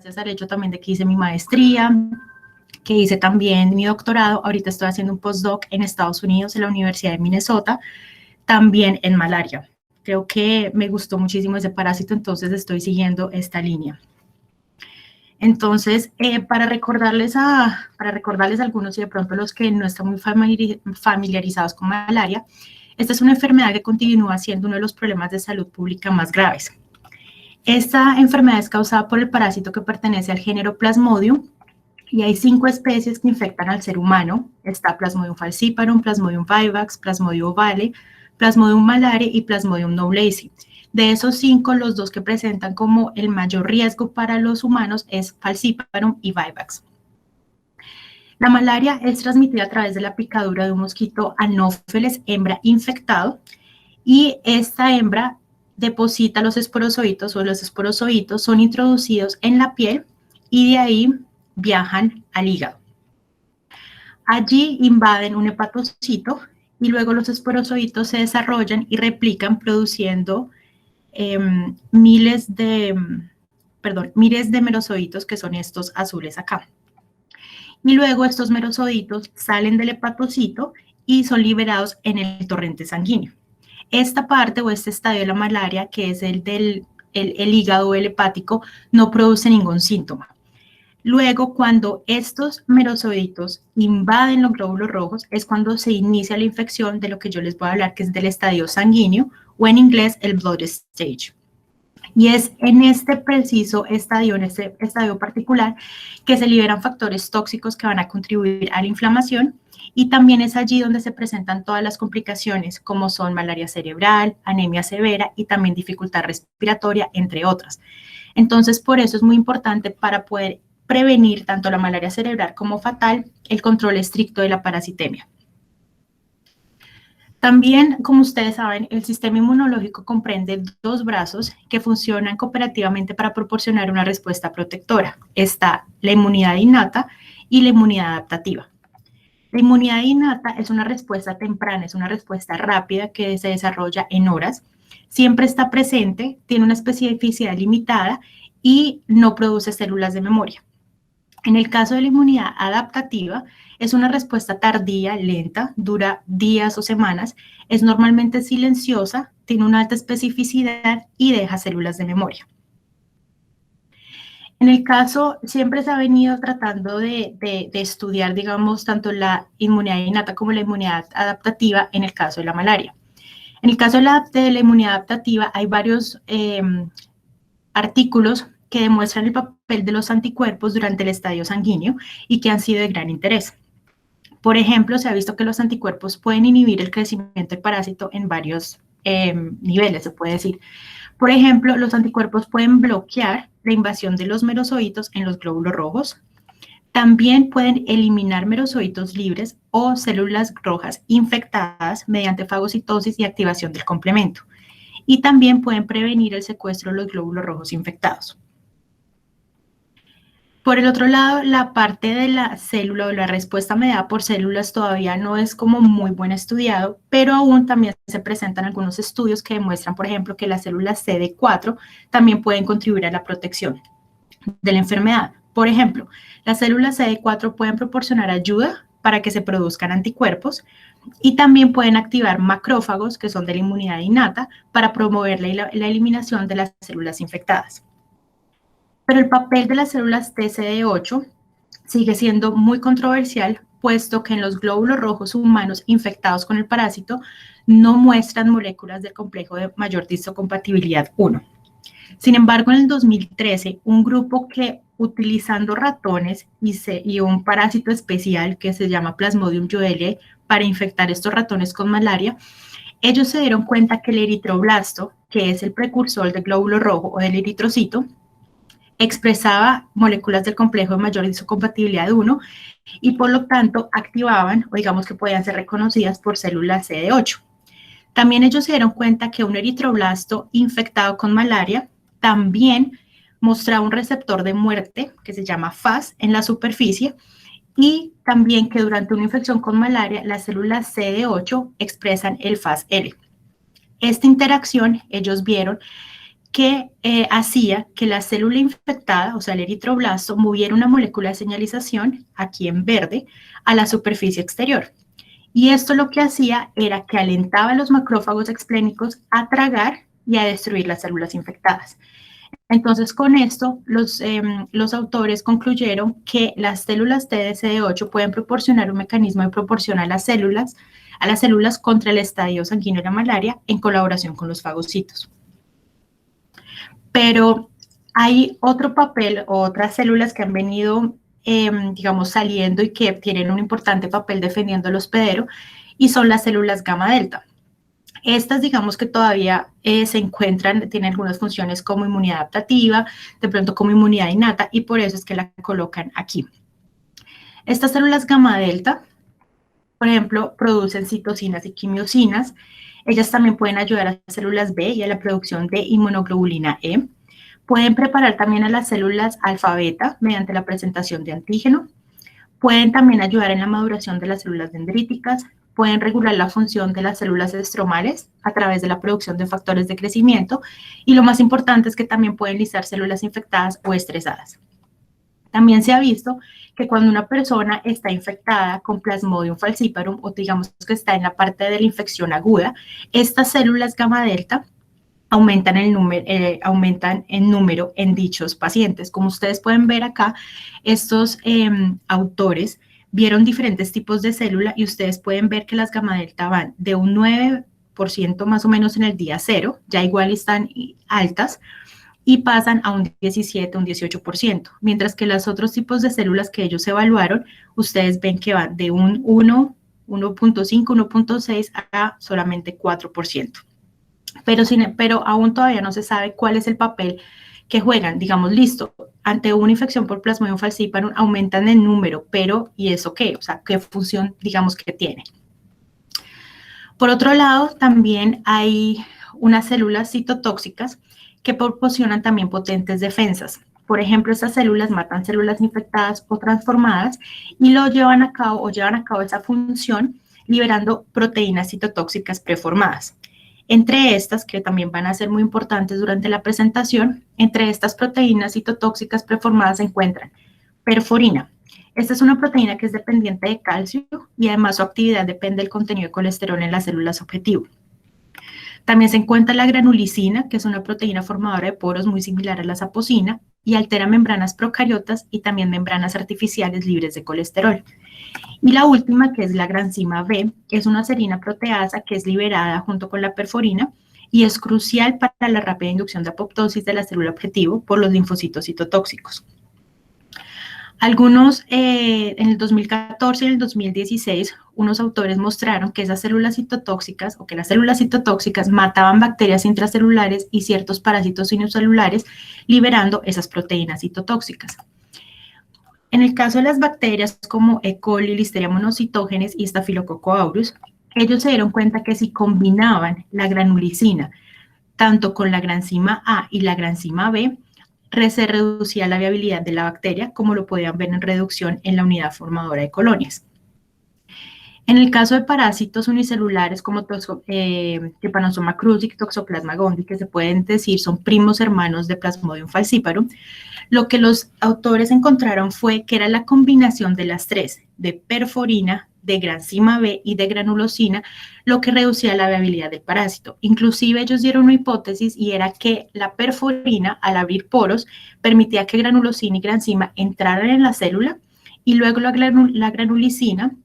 gracias al hecho también de que hice mi maestría, que hice también mi doctorado. Ahorita estoy haciendo un postdoc en Estados Unidos, en la Universidad de Minnesota, también en malaria. Creo que me gustó muchísimo ese parásito, entonces estoy siguiendo esta línea. Entonces, para recordarles a algunos y de pronto los que no están muy familiarizados con malaria, esta es una enfermedad que continúa siendo uno de los problemas de salud pública más graves. Esta enfermedad es causada por el parásito que pertenece al género Plasmodium y hay 5 especies que infectan al ser humano. Está Plasmodium falciparum, Plasmodium vivax, Plasmodium ovale, Plasmodium malariae y Plasmodium knowlesi. De esos 5, los 2 que presentan como el mayor riesgo para los humanos es falciparum y vivax. La malaria es transmitida a través de la picadura de un mosquito Anopheles hembra infectado y esta hembra deposita los esporozoitos o los esporozoitos son introducidos en la piel y de ahí viajan al hígado. Allí invaden un hepatocito y luego los esporozoitos se desarrollan y replican produciendo miles de merozoitos, que son estos azules acá. Y luego estos merozoitos salen del hepatocito y son liberados en el torrente sanguíneo. Esta parte o este estadio de la malaria, que es el del hígado o el hepático, no produce ningún síntoma. Luego, cuando estos merozoitos invaden los glóbulos rojos, es cuando se inicia la infección de lo que yo les voy a hablar, que es del estadio sanguíneo, o en inglés el blood stage. Y es en este preciso estadio, en este estadio particular, que se liberan factores tóxicos que van a contribuir a la inflamación, y también es allí donde se presentan todas las complicaciones, como son malaria cerebral, anemia severa y también dificultad respiratoria, entre otras. Entonces, por eso es muy importante para poder prevenir tanto la malaria cerebral como fatal, el control estricto de la parasitemia. También, como ustedes saben, el sistema inmunológico comprende 2 brazos que funcionan cooperativamente para proporcionar una respuesta protectora. Está la inmunidad innata y la inmunidad adaptativa. La inmunidad innata es una respuesta temprana, es una respuesta rápida que se desarrolla en horas, siempre está presente, tiene una especificidad limitada y no produce células de memoria. En el caso de la inmunidad adaptativa, es una respuesta tardía, lenta, dura días o semanas, es normalmente silenciosa, tiene una alta especificidad y deja células de memoria. En el caso, siempre se ha venido tratando de estudiar, digamos, tanto la inmunidad innata como la inmunidad adaptativa en el caso de la malaria. En el caso de la inmunidad adaptativa, hay varios artículos que demuestran el papel de los anticuerpos durante el estadio sanguíneo y que han sido de gran interés. Por ejemplo, se ha visto que los anticuerpos pueden inhibir el crecimiento del parásito en varios niveles, se puede decir. Por ejemplo, los anticuerpos pueden bloquear la invasión de los merozoitos en los glóbulos rojos. También pueden eliminar merozoitos libres o células rojas infectadas mediante fagocitosis y activación del complemento. Y también pueden prevenir el secuestro de los glóbulos rojos infectados. Por el otro lado, la parte de la célula o la respuesta mediada por células todavía no es como muy buen estudiado, pero aún también se presentan algunos estudios que demuestran, por ejemplo, que las células CD4 también pueden contribuir a la protección de la enfermedad. Por ejemplo, las células CD4 pueden proporcionar ayuda para que se produzcan anticuerpos y también pueden activar macrófagos, que son de la inmunidad innata, para promover la eliminación de las células infectadas. Pero el papel de las células TCD8 sigue siendo muy controversial, puesto que en los glóbulos rojos humanos infectados con el parásito no muestran moléculas del complejo de mayor histocompatibilidad 1. Sin embargo, en el 2013, un grupo que utilizando ratones y un parásito especial que se llama Plasmodium jodeliae para infectar estos ratones con malaria, ellos se dieron cuenta que el eritroblasto, que es el precursor del glóbulo rojo o del eritrocito, expresaba moléculas del complejo de mayor histocompatibilidad 1 y por lo tanto activaban o digamos que podían ser reconocidas por células CD8. También ellos se dieron cuenta que un eritroblasto infectado con malaria también mostraba un receptor de muerte que se llama FAS en la superficie y también que durante una infección con malaria las células CD8 expresan el FAS-L. Esta interacción ellos vieron que hacía que la célula infectada, o sea, el eritroblasto, moviera una molécula de señalización, aquí en verde, a la superficie exterior. Y esto lo que hacía era que alentaba a los macrófagos esplénicos a tragar y a destruir las células infectadas. Entonces, con esto, los autores concluyeron que las células TDCD8 pueden proporcionar un mecanismo de proporción a las células contra el estadio sanguíneo de la malaria en colaboración con los fagocitos. Pero hay otro papel o otras células que han venido, digamos, saliendo y que tienen un importante papel defendiendo el hospedero, y son las células gamma delta. Estas, digamos que todavía se encuentran, tienen algunas funciones como inmunidad adaptativa, de pronto como inmunidad innata, y por eso es que la colocan aquí. Estas células gamma delta, por ejemplo, producen citocinas y quimiosinas. Ellas también pueden ayudar a las células B y a la producción de inmunoglobulina E. Pueden preparar también a las células alfa beta mediante la presentación de antígeno. Pueden también ayudar en la maduración de las células dendríticas. Pueden regular la función de las células estromales a través de la producción de factores de crecimiento, y lo más importante es que también pueden lisar células infectadas o estresadas. También se ha visto que cuando una persona está infectada con Plasmodium falciparum, o digamos que está en la parte de la infección aguda, estas células gamma delta aumentan en número en dichos pacientes. Como ustedes pueden ver acá, estos autores vieron diferentes tipos de célula, y ustedes pueden ver que las gamma delta van de un 9% más o menos en el día 0, ya igual están altas, y pasan a un 17, un 18%, mientras que los otros tipos de células que ellos evaluaron, ustedes ven que van de un 1, 1.5, 1.6 a solamente 4%. Pero aún todavía no se sabe cuál es el papel que juegan. Digamos, listo, ante una infección por Plasmodium falciparum aumentan el número, pero ¿y eso qué? O sea, ¿qué función, digamos, que tiene? Por otro lado, también hay unas células citotóxicas que proporcionan también potentes defensas. Por ejemplo, estas células matan células infectadas o transformadas y llevan a cabo esa función liberando proteínas citotóxicas preformadas. Entre estas, que también van a ser muy importantes durante la presentación, entre estas proteínas citotóxicas preformadas se encuentran perforina. Esta es una proteína que es dependiente de calcio y además su actividad depende del contenido de colesterol en las células objetivo. También se encuentra la granulicina, que es una proteína formadora de poros muy similar a la saposina y altera membranas procariotas y también membranas artificiales libres de colesterol. Y la última, que es la granzima B, que es una serina proteasa que es liberada junto con la perforina y es crucial para la rápida inducción de apoptosis de la célula objetivo por los linfocitos citotóxicos. En el 2014 y en el 2016, unos autores mostraron que esas células citotóxicas, o que las células citotóxicas mataban bacterias intracelulares y ciertos parásitos unicelulares, liberando esas proteínas citotóxicas. En el caso de las bacterias como E. coli, Listeria monocytogenes y Staphylococcus aureus, ellos se dieron cuenta que si combinaban la granulicina tanto con la granzima A y la granzima B, se reducía la viabilidad de la bacteria, como lo podían ver en reducción en la unidad formadora de colonias. En el caso de parásitos unicelulares como Trypanosoma cruzi y Toxoplasma gondii, que se pueden decir son primos hermanos de Plasmodium falciparum, lo que los autores encontraron fue que era la combinación de las tres, de perforina, de granzima B y de granulosina, lo que reducía la viabilidad del parásito. Inclusive ellos dieron una hipótesis, y era que la perforina, al abrir poros, permitía que granulosina y granzima entraran en la célula, y luego la granulicina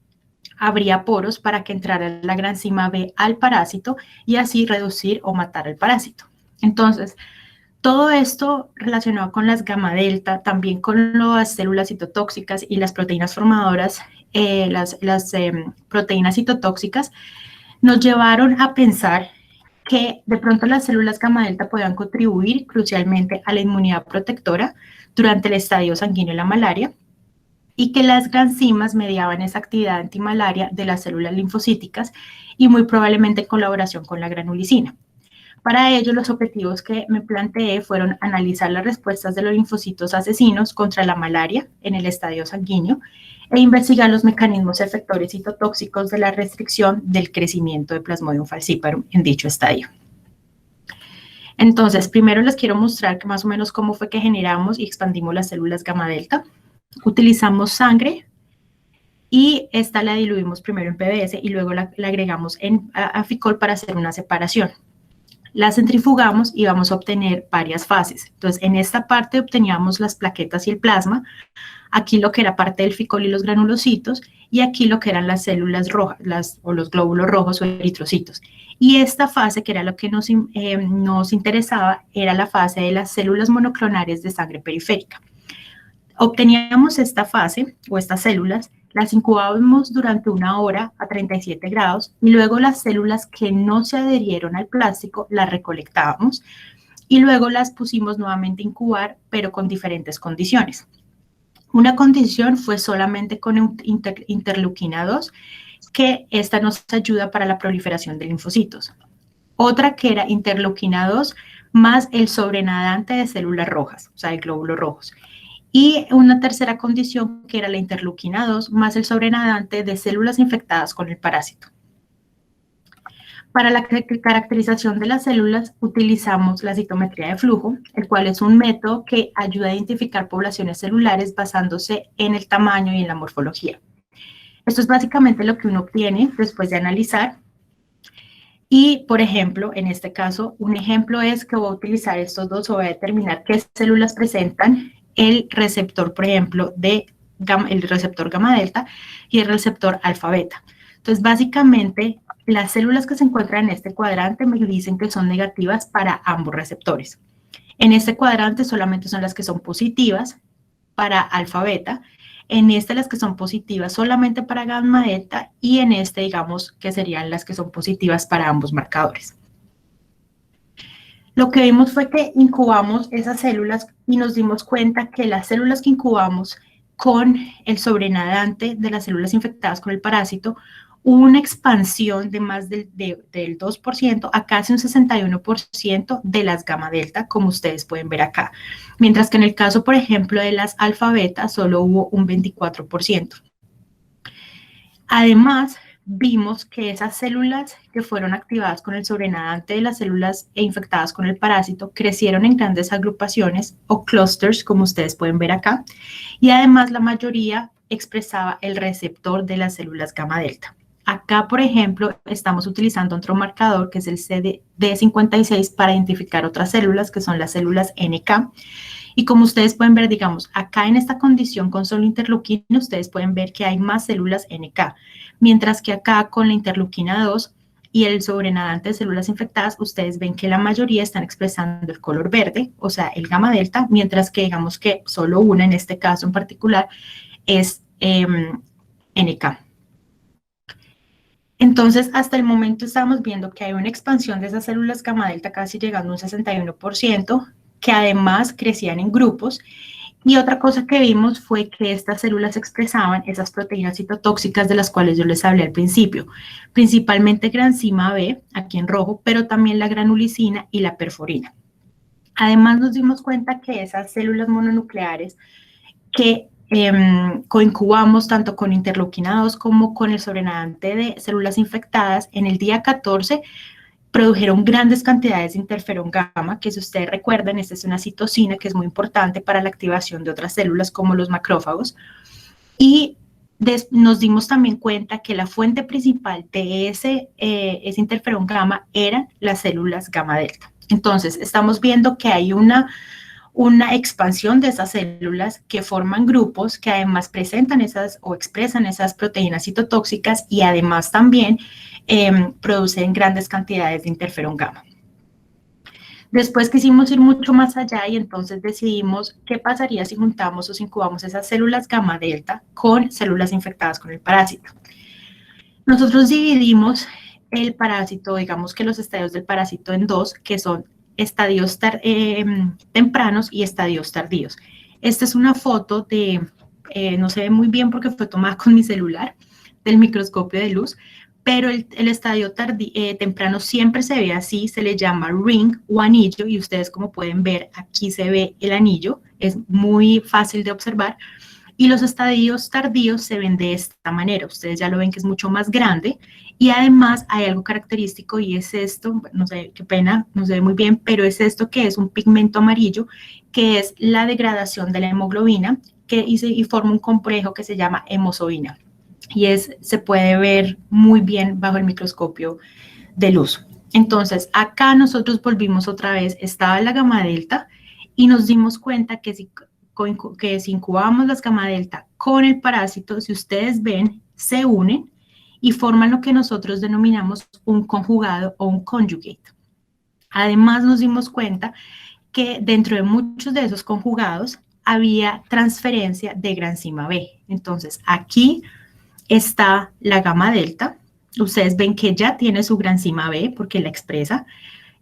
abría poros para que entrara la granzima B al parásito y así reducir o matar al parásito. Entonces, todo esto relacionado con las gamma delta, también con las células citotóxicas y las proteínas formadoras, las proteínas citotóxicas, nos llevaron a pensar que de pronto las células gamma delta podían contribuir crucialmente a la inmunidad protectora durante el estadio sanguíneo de la malaria, y que las granzimas mediaban esa actividad antimalaria de las células linfocíticas y muy probablemente en colaboración con la granulicina. Para ello, los objetivos que me planteé fueron analizar las respuestas de los linfocitos asesinos contra la malaria en el estadio sanguíneo e investigar los mecanismos efectores citotóxicos de la restricción del crecimiento de Plasmodium falciparum en dicho estadio. Entonces, primero les quiero mostrar que más o menos cómo fue que generamos y expandimos las células gamma delta. Utilizamos sangre y esta la diluimos primero en PBS y luego la agregamos a Ficol para hacer una separación. La centrifugamos y vamos a obtener varias fases. Entonces, en esta parte obteníamos las plaquetas y el plasma, aquí lo que era parte del Ficol y los granulocitos, y aquí lo que eran las células rojas, o los glóbulos rojos o eritrocitos. Y esta fase, que era lo que nos interesaba, era la fase de las células monoclonales de sangre periférica. Obteníamos esta fase o estas células, las incubábamos durante 1 hora a 37 grados y luego las células que no se adherieron al plástico las recolectábamos y luego las pusimos nuevamente a incubar, pero con diferentes condiciones. Una condición fue solamente con interleuquina 2, que esta nos ayuda para la proliferación de linfocitos. Otra que era interleuquina 2 más el sobrenadante de células rojas, o sea, de glóbulos rojos. Y una tercera condición que era la interleuquina 2 más el sobrenadante de células infectadas con el parásito. Para la caracterización de las células utilizamos la citometría de flujo, el cual es un método que ayuda a identificar poblaciones celulares basándose en el tamaño y en la morfología. Esto es básicamente lo que uno obtiene después de analizar. Y, por ejemplo, en este caso, un ejemplo es que voy a utilizar estos dos o voy a determinar qué células presentan el receptor, por ejemplo, el receptor gamma delta y el receptor alfa beta. Entonces, básicamente, las células que se encuentran en este cuadrante me dicen que son negativas para ambos receptores. En este cuadrante solamente son las que son positivas para alfa beta, en este las que son positivas solamente para gamma delta y en este digamos que serían las que son positivas para ambos marcadores. Lo que vimos fue que incubamos esas células y nos dimos cuenta que las células que incubamos con el sobrenadante de las células infectadas con el parásito, hubo una expansión de más del 2% a casi un 61% de las gamma delta, como ustedes pueden ver acá. Mientras que en el caso, por ejemplo, de las alfa beta, solo hubo un 24%. Además, vimos que esas células que fueron activadas con el sobrenadante de las células infectadas con el parásito crecieron en grandes agrupaciones o clusters, como ustedes pueden ver acá, y además la mayoría expresaba el receptor de las células gamma delta. Acá, por ejemplo, estamos utilizando otro marcador que es el CD56 para identificar otras células que son las células NK. Y como ustedes pueden ver, digamos, acá en esta condición con solo interleuquina, ustedes pueden ver que hay más células NK, mientras que acá con la interleuquina 2 y el sobrenadante de células infectadas, ustedes ven que la mayoría están expresando el color verde, o sea, el gamma delta, mientras que digamos que solo una, en este caso en particular, es NK. Entonces, hasta el momento estamos viendo que hay una expansión de esas células gamma delta casi llegando a un 61%, que además crecían en grupos. Y otra cosa que vimos fue que estas células expresaban esas proteínas citotóxicas de las cuales yo les hablé al principio, principalmente granzima B, aquí en rojo, pero también la granulicina y la perforina. Además nos dimos cuenta que esas células mononucleares que coincubamos tanto con interleuquina 2 como con el sobrenadante de células infectadas, en el día 14 produjeron grandes cantidades de interferón gamma, que si ustedes recuerdan, esta es una citocina que es muy importante para la activación de otras células como los macrófagos, y nos dimos también cuenta que la fuente principal de ese interferón gamma eran las células gamma delta. Entonces, estamos viendo que hay una expansión de esas células que forman grupos que además presentan esas o expresan esas proteínas citotóxicas y además también producen grandes cantidades de interferón gamma. Después quisimos ir mucho más allá y entonces decidimos qué pasaría si juntamos o si incubamos esas células gamma delta con células infectadas con el parásito. Nosotros dividimos el parásito, digamos que los estadios del parásito en dos, que son estadios tempranos y estadios tardíos. Esta es una foto de, no se ve muy bien porque fue tomada con mi celular, del microscopio de luz, pero el estadio temprano siempre se ve así, se le llama ring o anillo, y ustedes como pueden ver, aquí se ve el anillo, es muy fácil de observar. Y los estadios tardíos se ven de esta manera. Ustedes ya lo ven que es mucho más grande y además hay algo característico y es esto, no sé, qué pena, no se ve muy bien, pero es esto que es un pigmento amarillo, que es la degradación de la hemoglobina y forma un complejo que se llama hemozoína. Y se puede ver muy bien bajo el microscopio de luz. Entonces, acá nosotros volvimos otra vez, estaba la gamma delta y nos dimos cuenta que si incubamos las gamma delta con el parásito, si ustedes ven, se unen y forman lo que nosotros denominamos un conjugado o un conjugate. Además, nos dimos cuenta que dentro de muchos de esos conjugados había transferencia de granzima B. Entonces, aquí está la gamma delta. Ustedes ven que ya tiene su granzima B porque la expresa.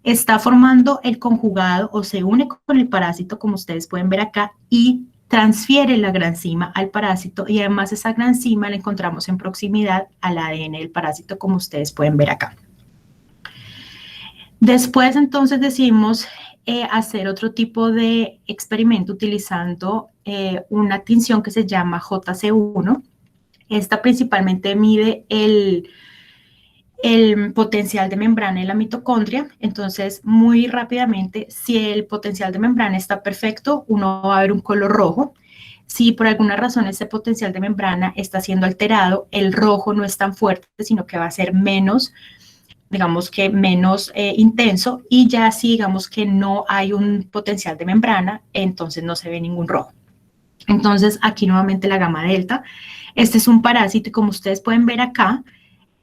Está formando el conjugado o se une con el parásito, como ustedes pueden ver acá, y transfiere la granzima al parásito y además esa granzima la encontramos en proximidad al ADN del parásito, como ustedes pueden ver acá. Después entonces decidimos hacer otro tipo de experimento utilizando una tinción que se llama JC1. Esta principalmente mide el potencial de membrana en la mitocondria. Entonces, muy rápidamente, si el potencial de membrana está perfecto, uno va a ver un color rojo. Si por alguna razón ese potencial de membrana está siendo alterado, el rojo no es tan fuerte, sino que va a ser menos, digamos que menos intenso, y ya si digamos que no hay un potencial de membrana, entonces no se ve ningún rojo. Entonces, aquí nuevamente la gamma delta. Este es un parásito y como ustedes pueden ver acá,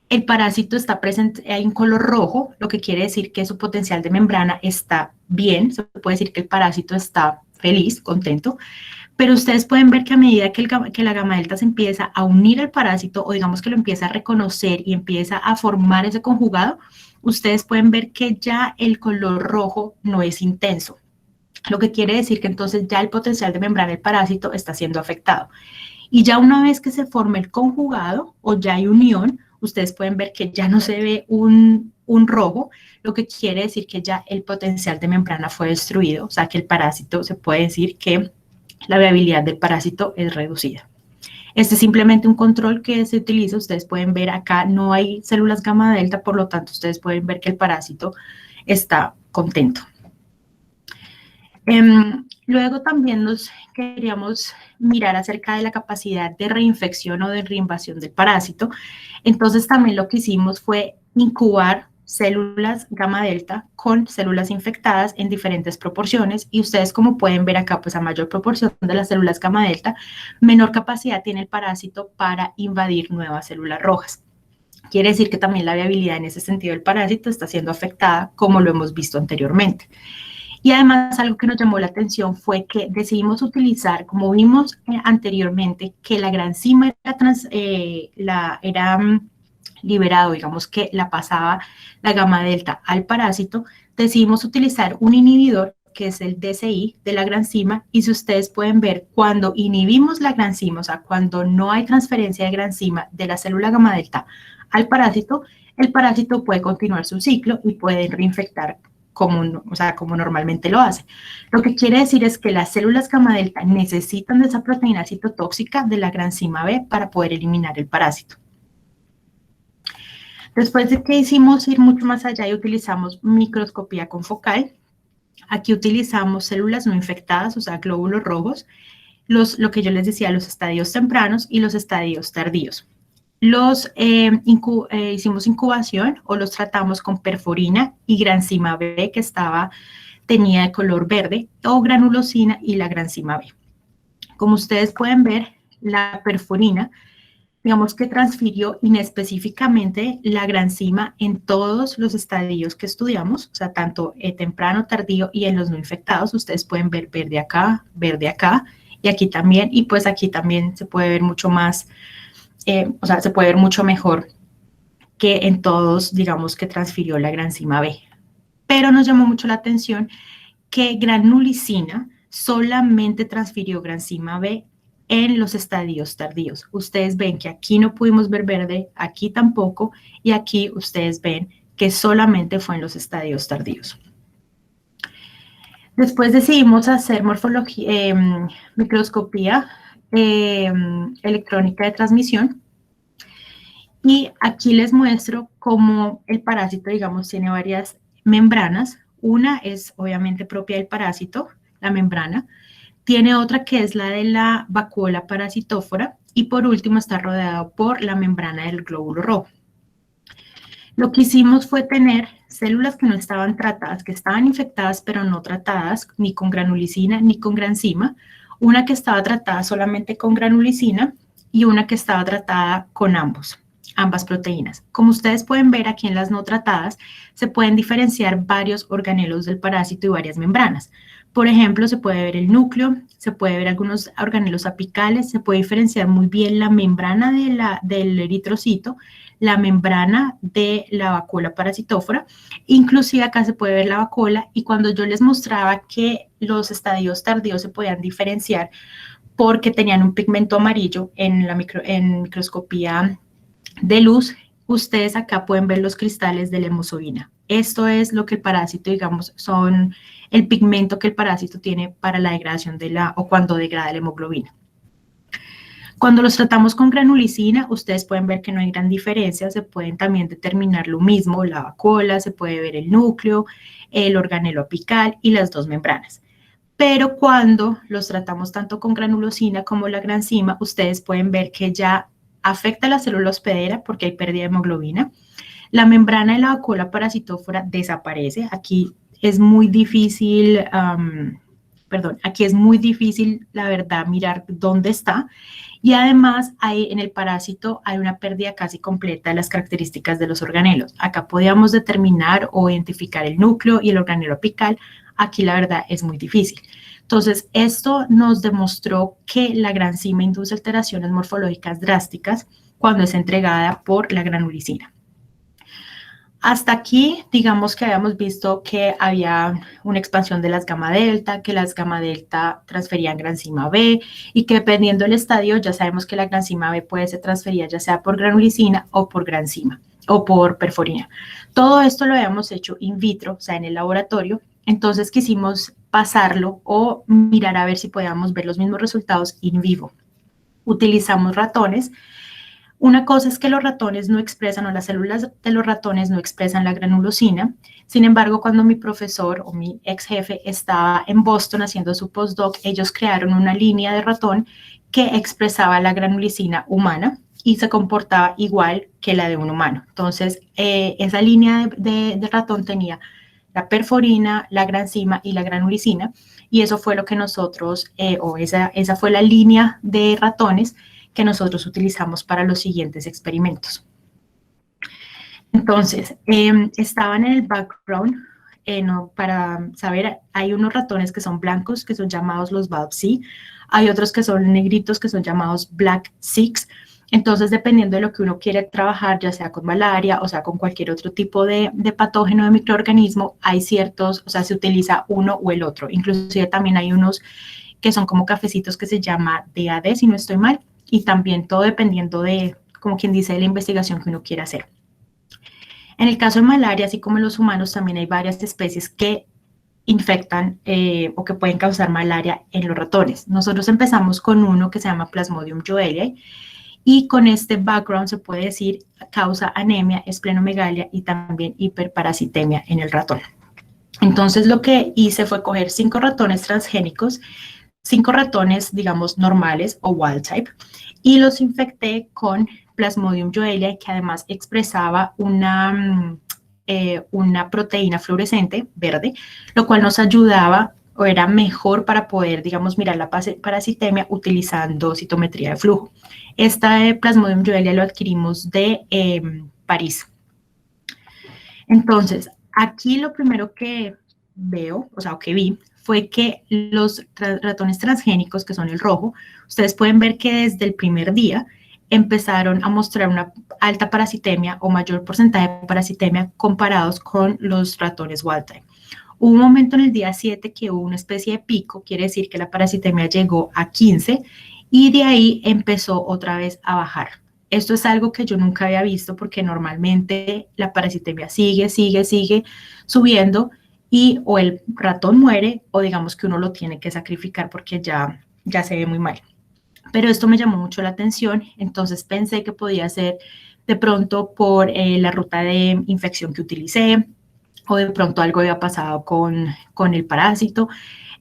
el parásito está presente, hay un color rojo, lo que quiere decir que su potencial de membrana está bien, se puede decir que el parásito está feliz, contento, pero ustedes pueden ver que a medida que la gamma delta se empieza a unir al parásito, o digamos que lo empieza a reconocer y empieza a formar ese conjugado, ustedes pueden ver que ya el color rojo no es intenso, lo que quiere decir que entonces ya el potencial de membrana del parásito está siendo afectado. Y ya una vez que se forma el conjugado o ya hay unión, ustedes pueden ver que ya no se ve un rojo, lo que quiere decir que ya el potencial de membrana fue destruido, o sea que el parásito, se puede decir que la viabilidad del parásito es reducida. Este es simplemente un control que se utiliza, ustedes pueden ver acá no hay células gamma delta, por lo tanto ustedes pueden ver que el parásito está contento. Luego también nos queríamos mirar acerca de la capacidad de reinfección o de reinvasión del parásito. Entonces también lo que hicimos fue incubar células gamma delta con células infectadas en diferentes proporciones y ustedes como pueden ver acá, pues a mayor proporción de las células gamma delta, menor capacidad tiene el parásito para invadir nuevas células rojas. Quiere decir que también la viabilidad en ese sentido del parásito está siendo afectada, como lo hemos visto anteriormente. Y además algo que nos llamó la atención fue que decidimos utilizar, como vimos anteriormente, que la granzima era liberado, digamos que la pasaba la gamma delta al parásito, decidimos utilizar un inhibidor que es el DCI de la granzima, y si ustedes pueden ver, cuando inhibimos la granzima, o sea, cuando no hay transferencia de granzima de la célula gamma delta al parásito, el parásito puede continuar su ciclo y puede reinfectar como normalmente lo hace. Lo que quiere decir es que las células gamma delta necesitan de esa proteína citotóxica de la granzima B para poder eliminar el parásito. Después de que hicimos ir mucho más allá y utilizamos microscopía confocal, aquí utilizamos células no infectadas, o sea, glóbulos rojos, lo que yo les decía, los estadios tempranos y los estadios tardíos. Hicimos incubación o los tratamos con perforina y granzima B que tenía de color verde, o granulosina y la granzima B. Como ustedes pueden ver, la perforina, digamos que transfirió inespecíficamente la granzima en todos los estadios que estudiamos, o sea, tanto temprano, tardío y en los no infectados. Ustedes pueden ver verde acá y aquí también, y pues aquí también se puede ver mucho más, se puede ver mucho mejor que en todos, digamos, que transfirió la granzima B. Pero nos llamó mucho la atención que granulicina solamente transfirió granzima B en los estadios tardíos. Ustedes ven que aquí no pudimos ver verde, aquí tampoco, y aquí ustedes ven que solamente fue en los estadios tardíos. Después decidimos hacer microscopía electrónica de transmisión. Y aquí les muestro cómo el parásito, digamos, tiene varias membranas. Una es obviamente propia del parásito, la membrana. Tiene otra que es la de la vacuola parasitófora. Y por último está rodeado por la membrana del glóbulo rojo. Lo que hicimos fue tener células que no estaban tratadas, que estaban infectadas pero no tratadas ni con granulicina ni con granzima, una que estaba tratada solamente con granulicina y una que estaba tratada con ambas proteínas. Como ustedes pueden ver aquí en las no tratadas, se pueden diferenciar varios organelos del parásito y varias membranas. Por ejemplo, se puede ver el núcleo, se puede ver algunos organelos apicales, se puede diferenciar muy bien la membrana del eritrocito, la membrana de la vacuola parasitófora, inclusive acá se puede ver la vacuola, y cuando yo les mostraba que los estadios tardíos se podían diferenciar porque tenían un pigmento amarillo en microscopía de luz, ustedes acá pueden ver los cristales de la hemozoína. Esto es lo que el parásito, digamos, son el pigmento que el parásito tiene para la degradación o cuando degrada la hemoglobina. Cuando los tratamos con granulicina, ustedes pueden ver que no hay gran diferencia, se pueden también determinar lo mismo, la vacuola, se puede ver el núcleo, el organelo apical y las dos membranas. Pero cuando los tratamos tanto con granulosina como la granzima, ustedes pueden ver que ya afecta a la célula hospedera porque hay pérdida de hemoglobina. La membrana de la vacuola parasitófora desaparece. Aquí es muy difícil, la verdad, mirar dónde está. Y además, en el parásito hay una pérdida casi completa de las características de los organelos. Acá podíamos determinar o identificar el núcleo y el organelo apical. Aquí la verdad es muy difícil. Entonces, esto nos demostró que la granzima induce alteraciones morfológicas drásticas cuando es entregada por la granulicina. Hasta aquí, digamos que habíamos visto que había una expansión de las gamma delta, que las gamma delta transferían granzima B y que dependiendo del estadio ya sabemos que la granzima B puede ser transferida ya sea por granulicina o por granzima o por perforina. Todo esto lo habíamos hecho in vitro, o sea, en el laboratorio. Entonces quisimos pasarlo o mirar a ver si podíamos ver los mismos resultados in vivo. Utilizamos ratones. Una cosa es que los ratones no expresan, o las células de los ratones no expresan la granulosina. Sin embargo, cuando mi profesor o mi ex jefe estaba en Boston haciendo su postdoc, ellos crearon una línea de ratón que expresaba la granulicina humana y se comportaba igual que la de un humano. Entonces, esa línea de ratón tenía la perforina, la granzima y la granulicina, y eso fue lo que nosotros, esa fue la línea de ratones que nosotros utilizamos para los siguientes experimentos. Entonces, estaban en el background, para saber, hay unos ratones que son blancos, que son llamados los BALB-C, hay otros que son negritos, que son llamados Black 6. Entonces, dependiendo de lo que uno quiere trabajar, ya sea con malaria o sea con cualquier otro tipo de patógeno de microorganismo, hay ciertos, o sea, se utiliza uno o el otro. Inclusive también hay unos que son como cafecitos que se llama DAD, si no estoy mal, y también todo dependiendo de, como quien dice, de la investigación que uno quiera hacer. En el caso de malaria, así como en los humanos, también hay varias especies que infectan o que pueden causar malaria en los ratones. Nosotros empezamos con uno que se llama Plasmodium joelliae, y con este background se puede decir causa anemia, esplenomegalia y también hiperparasitemia en el ratón. Entonces lo que hice fue coger 5 ratones transgénicos, 5 ratones, digamos, normales o wild type, y los infecté con Plasmodium joelliae, que además expresaba una proteína fluorescente verde, lo cual nos ayudaba o era mejor para poder, digamos, mirar la parasitemia utilizando citometría de flujo. Esta de Plasmodium joelliae lo adquirimos de París. Entonces, aquí lo primero que veo, o sea, que vi, fue que los ratones transgénicos, que son el rojo, ustedes pueden ver que desde el primer día empezaron a mostrar una alta parasitemia o mayor porcentaje de parasitemia comparados con los ratones wild type. Hubo un momento en el día 7 que hubo una especie de pico, quiere decir que la parasitemia llegó a 15 y de ahí empezó otra vez a bajar. Esto es algo que yo nunca había visto porque normalmente la parasitemia sigue subiendo y o el ratón muere o digamos que uno lo tiene que sacrificar porque ya se ve muy mal. pero esto me llamó mucho la atención, entonces pensé que podía ser de pronto por la ruta de infección que utilicé, o de pronto algo había pasado con el parásito.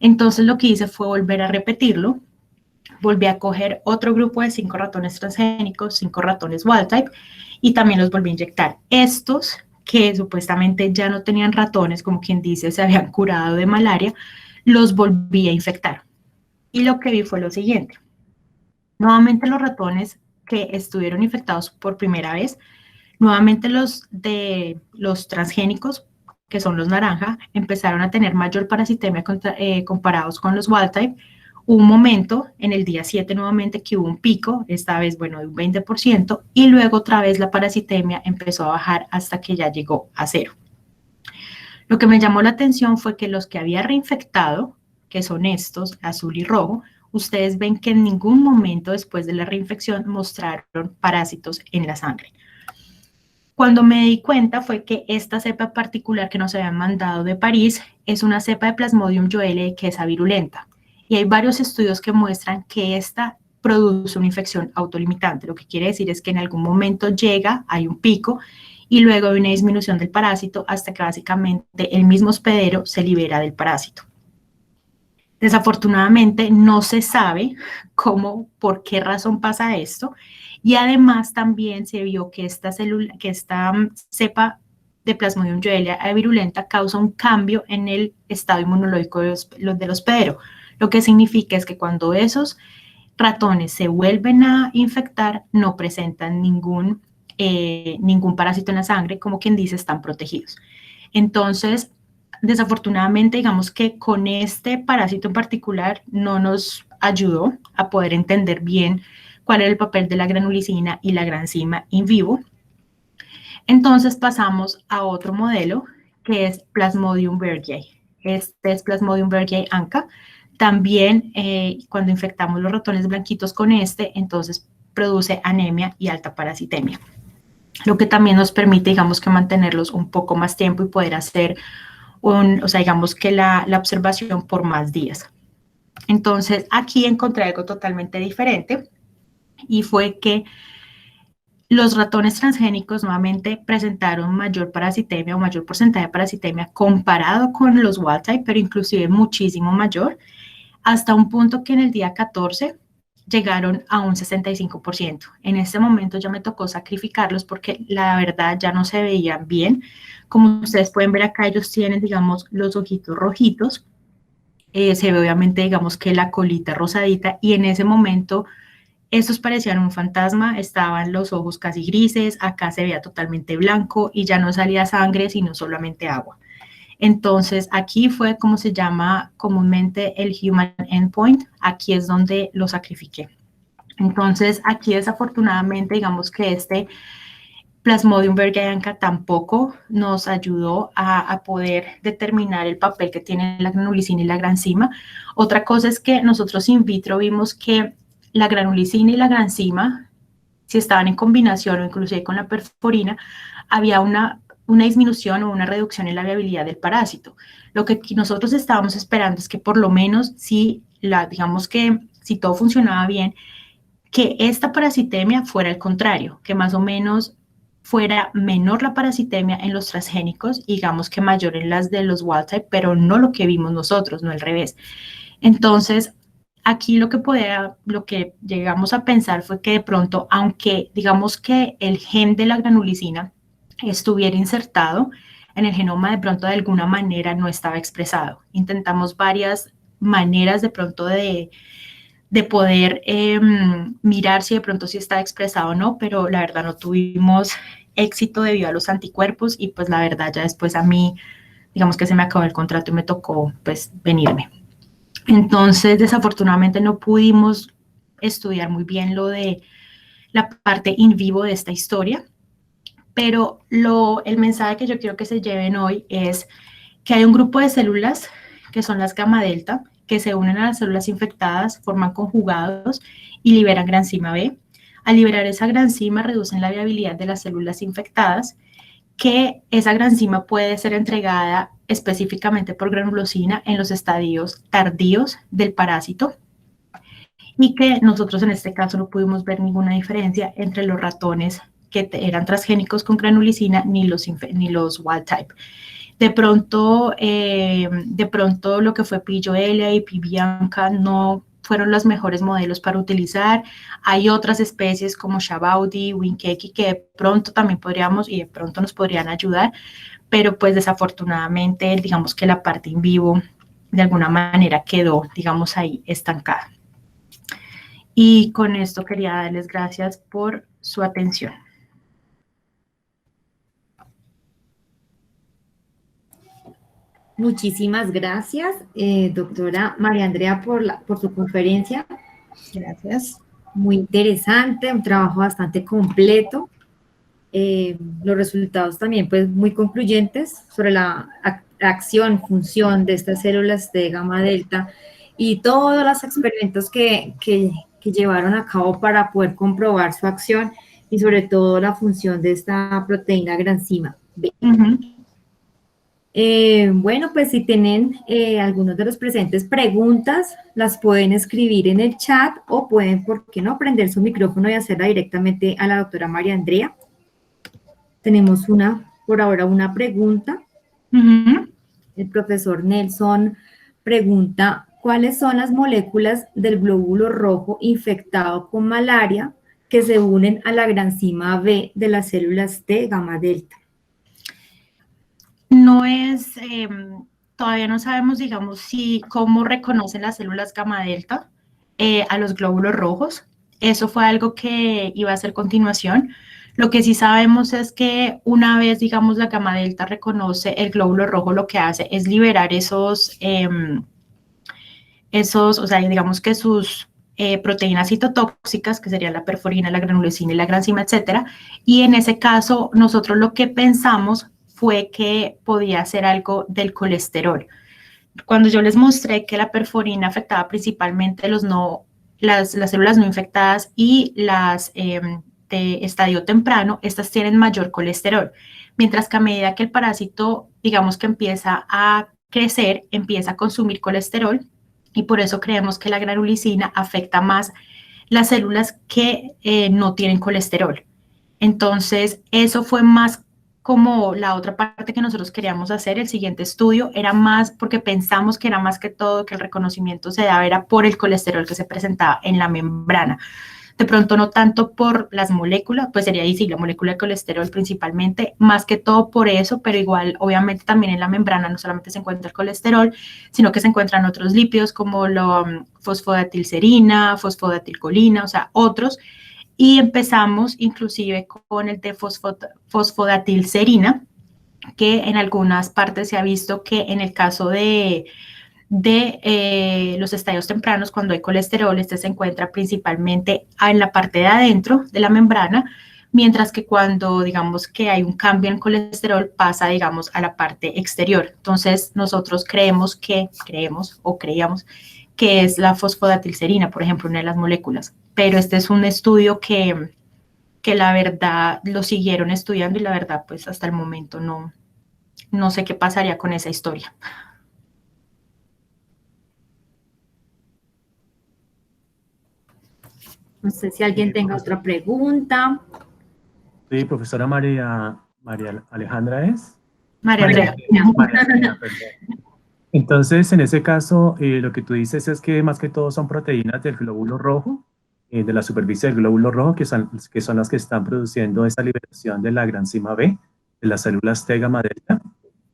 Entonces lo que hice fue volver a repetirlo, volví a coger otro grupo de 5 ratones transgénicos, 5 ratones wild type, y también los volví a inyectar. Estos que supuestamente ya no tenían ratones, como quien dice, se habían curado de malaria, los volví a infectar. Y lo que vi fue lo siguiente. Nuevamente los ratones que estuvieron infectados por primera vez, nuevamente los transgénicos, que son los naranja, empezaron a tener mayor parasitemia comparados con los wild type. Hubo un momento en el día 7 nuevamente que hubo un pico, esta vez, bueno, de un 20%, y luego otra vez la parasitemia empezó a bajar hasta que ya llegó a cero. Lo que me llamó la atención fue que los que había reinfectado, que son estos, azul y rojo, ustedes ven que en ningún momento después de la reinfección mostraron parásitos en la sangre. Cuando me di cuenta fue que esta cepa particular que nos habían mandado de París es una cepa de Plasmodium joelei que es avirulenta. Y hay varios estudios que muestran que esta produce una infección autolimitante. Lo que quiere decir es que en algún momento llega, hay un pico, y luego hay una disminución del parásito hasta que básicamente el mismo hospedero se libera del parásito. Desafortunadamente no se sabe cómo, por qué razón pasa esto, y además también se vio que esta cepa de Plasmodium joelei virulenta causa un cambio en el estado inmunológico del hospedero, lo que significa es que cuando esos ratones se vuelven a infectar no presentan ningún parásito en la sangre, como quien dice, están protegidos. Entonces, desafortunadamente, digamos que con este parásito en particular no nos ayudó a poder entender bien cuál era el papel de la granulicina y la granzima in vivo. Entonces pasamos a otro modelo que es Plasmodium berghei. Este es Plasmodium berghei anca. También cuando infectamos los ratones blanquitos con este, entonces produce anemia y alta parasitemia, lo que también nos permite, digamos, que mantenerlos un poco más tiempo y poder hacer digamos que la observación por más días. Entonces, aquí encontré algo totalmente diferente y fue que los ratones transgénicos nuevamente presentaron mayor parasitemia o mayor porcentaje de parasitemia comparado con los wild type, pero inclusive muchísimo mayor, hasta un punto que en el día 14 llegaron a un 65%. En este momento ya me tocó sacrificarlos porque la verdad ya no se veían bien. Como ustedes pueden ver acá, ellos tienen, digamos, los ojitos rojitos. Se ve obviamente, digamos, que la colita rosadita, y en ese momento estos parecían un fantasma, estaban los ojos casi grises, acá se veía totalmente blanco y ya no salía sangre, sino solamente agua. Entonces, aquí fue como se llama comúnmente el human endpoint, aquí es donde lo sacrifiqué. Entonces, aquí desafortunadamente, digamos que este Plasmodium berghei anca tampoco nos ayudó a poder determinar el papel que tiene la granulicina y la granzima. Otra cosa es que nosotros in vitro vimos que la granulicina y la granzima, si estaban en combinación o inclusive con la perforina, había una disminución o una reducción en la viabilidad del parásito. Lo que nosotros estábamos esperando es que por lo menos digamos que si todo funcionaba bien, que esta parasitemia fuera el contrario, que más o menos fuera menor la parasitemia en los transgénicos, digamos que mayor en las de los wild type, pero no lo que vimos nosotros, no al revés. Entonces, aquí lo que llegamos a pensar fue que de pronto, aunque digamos que el gen de la granulicina estuviera insertado en el genoma, de pronto de alguna manera no estaba expresado. Intentamos varias maneras de pronto de poder mirar si de pronto sí está expresado o no, pero la verdad no tuvimos éxito debido a los anticuerpos, y pues la verdad ya después a mí, digamos que se me acabó el contrato y me tocó pues venirme. Entonces, desafortunadamente no pudimos estudiar muy bien lo de la parte in vivo de esta historia, pero el mensaje que yo quiero que se lleven hoy es que hay un grupo de células que son las gamma delta, que se unen a las células infectadas, forman conjugados y liberan granzima B. Al liberar esa granzima reducen la viabilidad de las células infectadas, que esa granzima puede ser entregada específicamente por granulosina en los estadios tardíos del parásito. y que nosotros en este caso no pudimos ver ninguna diferencia entre los ratones que eran transgénicos con granulicina ni los wild type. De pronto lo que fue Pillo Elia y P. bianca no fueron los mejores modelos para utilizar. Hay otras especies como Shabaudi, Winkeki que de pronto también podríamos y de pronto nos podrían ayudar, pero pues desafortunadamente digamos que la parte in vivo de alguna manera quedó, digamos, ahí estancada. Y con esto quería darles gracias por su atención. Muchísimas gracias, doctora María Andrea, por su conferencia. Gracias. Muy interesante, un trabajo bastante completo. Los resultados también pues muy concluyentes sobre la acción, función de estas células de gamma delta y todos los experimentos que llevaron a cabo para poder comprobar su acción y sobre todo la función de esta proteína granzima B. Bueno, pues si tienen algunos de los presentes preguntas, las pueden escribir en el chat o pueden, ¿por qué no?, prender su micrófono y hacerla directamente a la doctora María Andrea. Tenemos por ahora una pregunta. El profesor Nelson pregunta, ¿cuáles son las moléculas del glóbulo rojo infectado con malaria que se unen a la granzima B de las células T gamma delta? No es, todavía no sabemos, digamos, cómo reconocen las células gamma delta a los glóbulos rojos. Eso fue algo que iba a ser continuación. Lo que sí sabemos es que una vez, digamos, la gamma delta reconoce el glóbulo rojo, lo que hace es liberar esos, o sea, digamos que sus proteínas citotóxicas, que serían la perforina, la granulocina y la granzima, etcétera. Y en ese caso, nosotros lo que pensamos fue que podía ser algo del colesterol. Cuando yo les mostré que la perforina afectaba principalmente las células no infectadas y las de estadio temprano, estas tienen mayor colesterol, mientras que a medida que el parásito, digamos que empieza a crecer, empieza a consumir colesterol y por eso creemos que la granulicina afecta más las células que no tienen colesterol. Entonces, eso fue más como la otra parte que nosotros queríamos hacer. El siguiente estudio era más porque pensamos que era más que todo que el reconocimiento se daba era por el colesterol que se presentaba en la membrana. De pronto no tanto por las moléculas, pues sería ahí sí, la molécula de colesterol principalmente, más que todo por eso, pero igual obviamente también en la membrana no solamente se encuentra el colesterol, sino que se encuentran otros lípidos como la fosfodimetilcerina, fosfodimetilcolina, o sea, otros. Y empezamos inclusive con el de fosfodimetilcerina, que en algunas partes se ha visto que en el caso de los estadios tempranos, cuando hay colesterol, este se encuentra principalmente en la parte de adentro de la membrana, mientras que cuando digamos que hay un cambio en colesterol pasa, digamos, a la parte exterior. Entonces, nosotros creíamos que es la fosfodimetilcerina, por ejemplo, una de las moléculas. Pero este es un estudio que la verdad lo siguieron estudiando y la verdad, pues hasta el momento no sé qué pasaría con esa historia. No sé si alguien tenga otra pregunta. Sí, profesora María Alejandra ¿es? María Andrea. María Andrea, perdón. Entonces, en ese caso, lo que tú dices es que más que todo son proteínas del glóbulo rojo, de la superficie del glóbulo rojo, que son las que están produciendo esa liberación de la granzima B, de las células T gamma delta,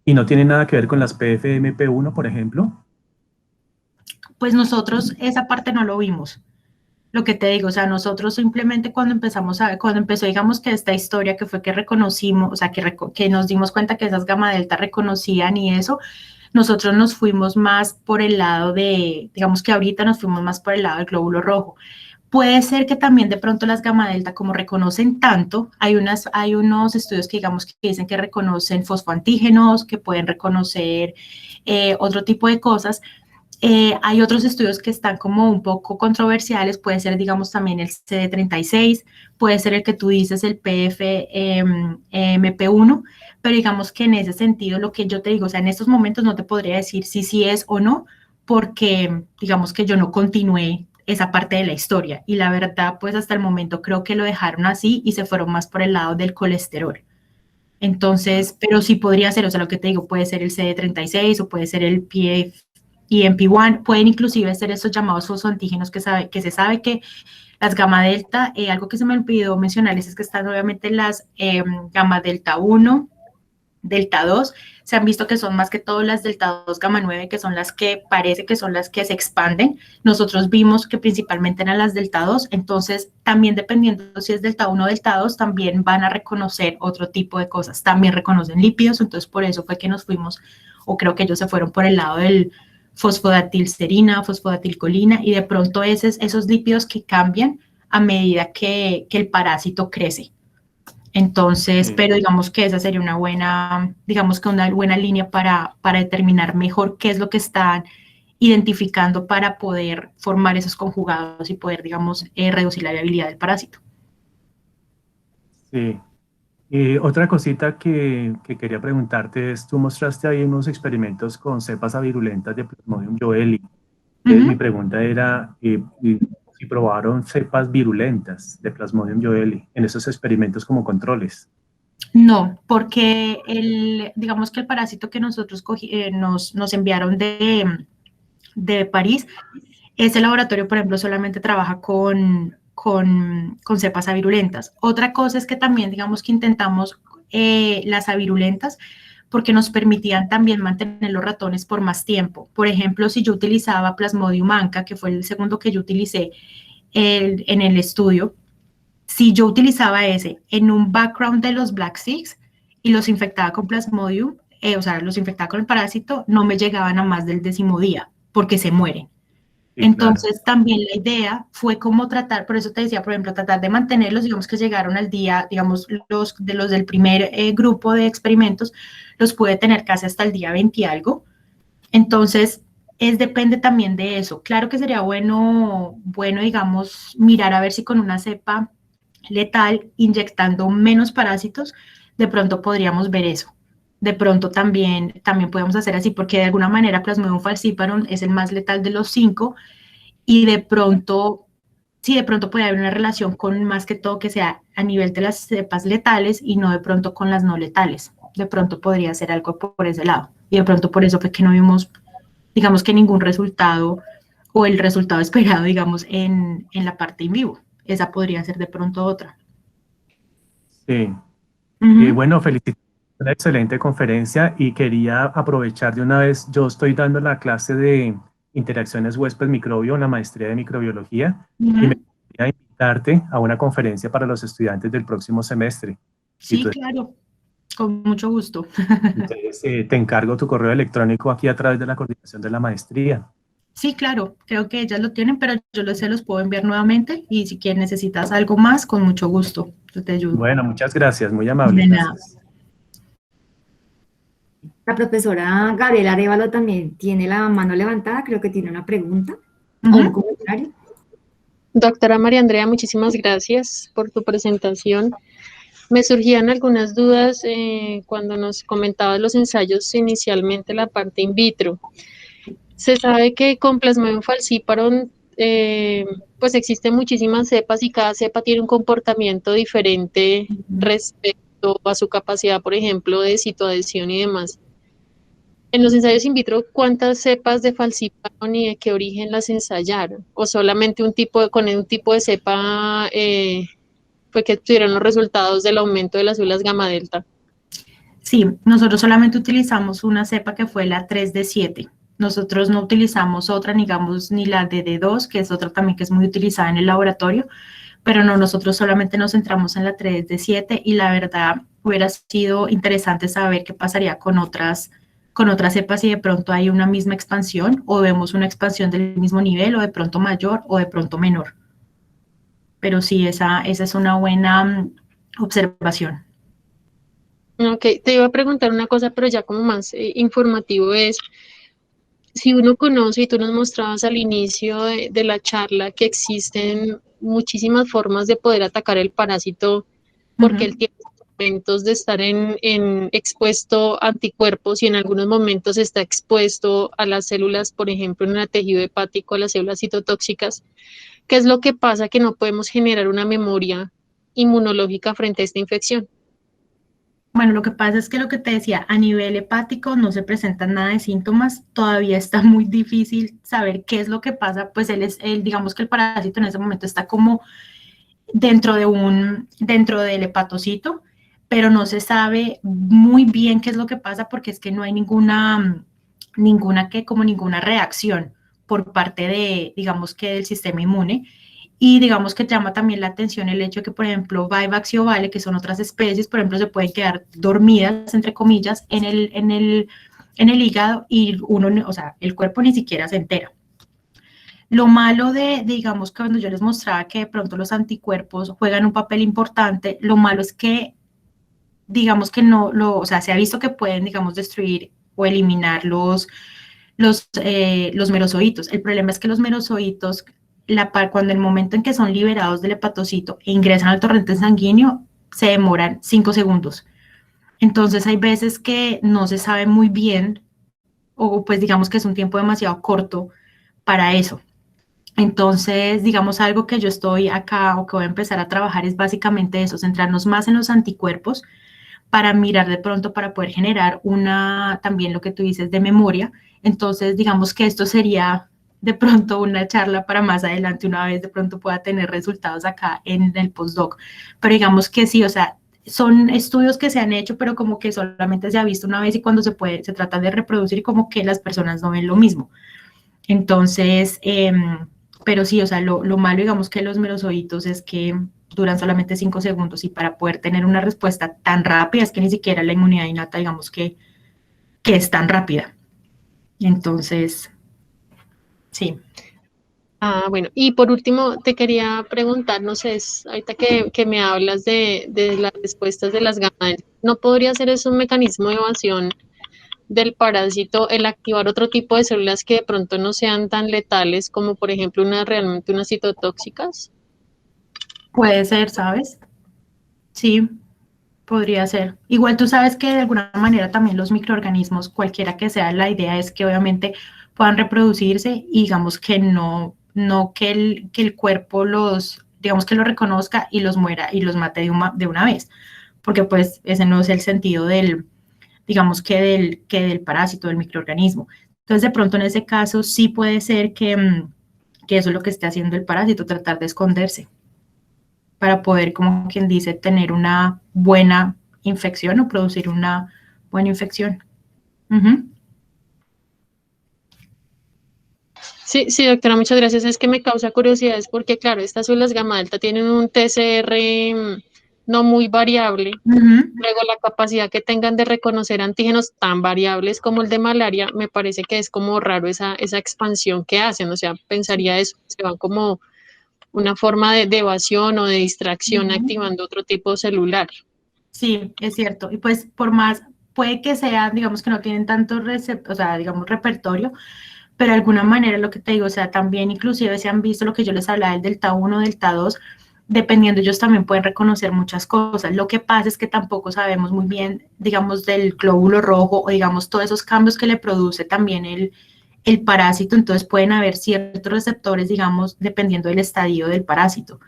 y no tiene nada que ver con las PFMP1, por ejemplo. Pues nosotros esa parte no lo vimos. Lo que te digo, o sea, nosotros simplemente cuando empezó, digamos que esta historia que fue que reconocimos, o sea, que nos dimos cuenta que esas gamma delta reconocían y eso, nosotros nos fuimos más por el lado digamos que ahorita nos fuimos más por el lado del glóbulo rojo. Puede ser que también de pronto las gamma delta, como reconocen tanto, hay unos estudios que digamos que dicen que reconocen fosfoantígenos, que pueden reconocer otro tipo de cosas. Hay otros estudios que están como un poco controversiales, puede ser, digamos, también el CD36, puede ser el que tú dices, el PFMP1, pero digamos que en ese sentido, lo que yo te digo, o sea, en estos momentos no te podría decir si sí es o no, porque digamos que yo no continué esa parte de la historia. Y la verdad, pues hasta el momento creo que lo dejaron así y se fueron más por el lado del colesterol. Entonces, pero sí podría ser, o sea, lo que te digo, puede ser el CD36 o puede ser el EMP1, pueden inclusive ser estos llamados fosfoantígenos que se sabe que las gamma delta, algo que se me olvidó mencionarles es que están obviamente las gamma delta 1, delta 2, se han visto que son más que todo las delta 2 gamma 9, que son las que parece que son las que se expanden. Nosotros vimos que principalmente eran las delta 2, entonces también dependiendo si es delta 1 o delta 2, también van a reconocer otro tipo de cosas, también reconocen lípidos, entonces por eso fue que nos fuimos, o creo que ellos se fueron por el lado del fosfodimetilserina, fosfodimetilcolina, y de pronto esos lípidos que cambian a medida que el parásito crece. Entonces, pero digamos que esa sería una buena línea para determinar mejor qué es lo que están identificando para poder formar esos conjugados y poder, digamos, reducir la viabilidad del parásito. Sí. Otra cosita que quería preguntarte es, tú mostraste ahí unos experimentos con cepas avirulentas de Plasmodium joelli. Mi pregunta era si probaron cepas virulentas de Plasmodium joelli en esos experimentos como controles. No, porque digamos que el parásito que nosotros nos enviaron de París, ese laboratorio, por ejemplo, solamente trabaja con cepas avirulentas. Otra cosa es que también, digamos que intentamos las avirulentas porque nos permitían también mantener los ratones por más tiempo. Por ejemplo, si yo utilizaba Plasmodium anca, que fue el segundo que yo utilicé en el estudio, si yo utilizaba ese en un background de los Black Six y los infectaba con Plasmodium, o sea, los infectaba con el parásito, no me llegaban a más del 10º día, porque se mueren. Sí, Entonces, también la idea fue como tratar, por eso te decía, por ejemplo, tratar de mantenerlos, digamos que llegaron al día, digamos, los del primer grupo de experimentos, los pude tener casi hasta el día 20 y algo. Entonces, depende también de eso. Claro que sería bueno, digamos, mirar a ver si con una cepa letal, inyectando menos parásitos, de pronto podríamos ver eso. De pronto también podemos hacer así, porque de alguna manera Plasmodium falciparum es el más letal de los 5 y de pronto, sí, de pronto puede haber una relación con más que todo que sea a nivel de las cepas letales y no de pronto con las no letales. De pronto podría ser algo por ese lado. Y de pronto por eso fue que no vimos, digamos que ningún resultado o el resultado esperado, digamos, en la parte in vivo. Esa podría ser de pronto otra. Sí. Bueno, felicitaciones, una excelente conferencia y quería aprovechar de una vez, yo estoy dando la clase de interacciones huésped-microbio en la maestría de microbiología y me gustaría invitarte a una conferencia para los estudiantes del próximo semestre. Sí, claro, con mucho gusto. Entonces, te encargo tu correo electrónico aquí a través de la coordinación de la maestría. Sí, claro, creo que ellas lo tienen, pero yo se los puedo enviar nuevamente y si quieres necesitas algo más, con mucho gusto, yo te ayudo. Bueno, muchas gracias, muy amable. De nada. Gracias. La profesora Gabriela Arevalo también tiene la mano levantada, creo que tiene una pregunta o un comentario. Doctora María Andrea, muchísimas gracias por tu presentación. Me surgían algunas dudas cuando nos comentabas los ensayos inicialmente, la parte in vitro. Se sabe que con Plasmodium falciparum pues existen muchísimas cepas y cada cepa tiene un comportamiento diferente respecto a su capacidad, por ejemplo, de citoadhesión y demás. En los ensayos in vitro, ¿cuántas cepas de falciparum y de qué origen las ensayaron? ¿O solamente con un tipo de cepa fue que tuvieron los resultados del aumento de las células gamma delta? Sí, nosotros solamente utilizamos una cepa que fue la 3D7. Nosotros no utilizamos otra, digamos, ni la DD2, que es otra también que es muy utilizada en el laboratorio, pero no, nosotros solamente nos centramos en la 3D7 y la verdad hubiera sido interesante saber qué pasaría con otras cepas si de pronto hay una misma expansión o vemos una expansión del mismo nivel o de pronto mayor o de pronto menor. Pero sí, esa es una buena observación. Ok, te iba a preguntar una cosa, pero ya como más informativo es, si uno conoce, y tú nos mostrabas al inicio de la charla, que existen muchísimas formas de poder atacar el parásito, porque él tiene momentos de estar expuesto a anticuerpos y en algunos momentos está expuesto a las células, por ejemplo, en el tejido hepático, a las células citotóxicas. ¿Qué es lo que pasa? Que no podemos generar una memoria inmunológica frente a esta infección. Bueno, lo que pasa es que lo que te decía, a nivel hepático no se presentan nada de síntomas, todavía está muy difícil saber qué es lo que pasa, pues digamos que el parásito en ese momento está como dentro del hepatocito, pero no se sabe muy bien qué es lo que pasa porque es que no hay ninguna reacción por parte de, digamos que del sistema inmune. Y digamos que llama también la atención el hecho de que, por ejemplo, Vivax y Ovale, que son otras especies, por ejemplo, se pueden quedar dormidas, entre comillas, en el hígado y o sea, el cuerpo ni siquiera se entera. Lo malo digamos, que cuando yo les mostraba que de pronto los anticuerpos juegan un papel importante, lo malo es que, digamos que no, o sea, se ha visto que pueden, digamos, destruir o eliminar los merozoitos. El problema es que los merozoitos, cuando el momento en que son liberados del hepatocito e ingresan al torrente sanguíneo, se demoran 5 segundos. Entonces hay veces que no se sabe muy bien, o pues digamos que es un tiempo demasiado corto para eso. Entonces, digamos, algo que yo estoy acá o que voy a empezar a trabajar es básicamente eso, centrarnos más en los anticuerpos para mirar de pronto, para poder generar también lo que tú dices de memoria. Entonces, digamos que esto sería de pronto una charla para más adelante, una vez de pronto pueda tener resultados acá en el postdoc. Pero digamos que sí, o sea, son estudios que se han hecho, pero como que solamente se ha visto una vez y cuando se trata de reproducir, como que las personas no ven lo mismo. Entonces, pero sí, o sea, lo malo, digamos, que los merozoitos es que duran solamente 5 segundos y para poder tener una respuesta tan rápida es que ni siquiera la inmunidad innata, digamos, que es tan rápida. Entonces, sí. Bueno, y por último te quería preguntar, no sé, ahorita que me hablas de las respuestas de las gamma, ¿no podría ser eso un mecanismo de evasión del parásito el activar otro tipo de células que de pronto no sean tan letales como por ejemplo realmente unas citotóxicas? Puede ser, ¿sabes? Sí, podría ser. Igual tú sabes que de alguna manera también los microorganismos, cualquiera que sea, la idea es que obviamente puedan reproducirse y digamos que no que el cuerpo digamos que los reconozca y los muera y los mate de una vez, porque pues ese no es el sentido digamos que del parásito, del microorganismo. Entonces de pronto en ese caso sí puede ser que eso es lo que esté haciendo el parásito, tratar de esconderse para poder, como quien dice, tener una buena infección o producir una buena infección. Sí, sí, doctora, muchas gracias. Es que me causa curiosidad, es porque, claro, estas células gamma delta tienen un TCR no muy variable. Luego, la capacidad que tengan de reconocer antígenos tan variables como el de malaria, me parece que es como raro esa expansión que hacen. O sea, pensaría eso, se van como una forma de evasión o de distracción activando otro tipo celular. Sí, es cierto. Y pues por más, puede que sea, digamos que no tienen tanto o sea, digamos, repertorio, pero de alguna manera lo que te digo, o sea, también inclusive se han visto lo que yo les hablaba del delta 1, delta 2, dependiendo, ellos también pueden reconocer muchas cosas. Lo que pasa es que tampoco sabemos muy bien, digamos, del glóbulo rojo o digamos todos esos cambios que le produce también el parásito, entonces pueden haber ciertos receptores, digamos, dependiendo del estadio del parásito.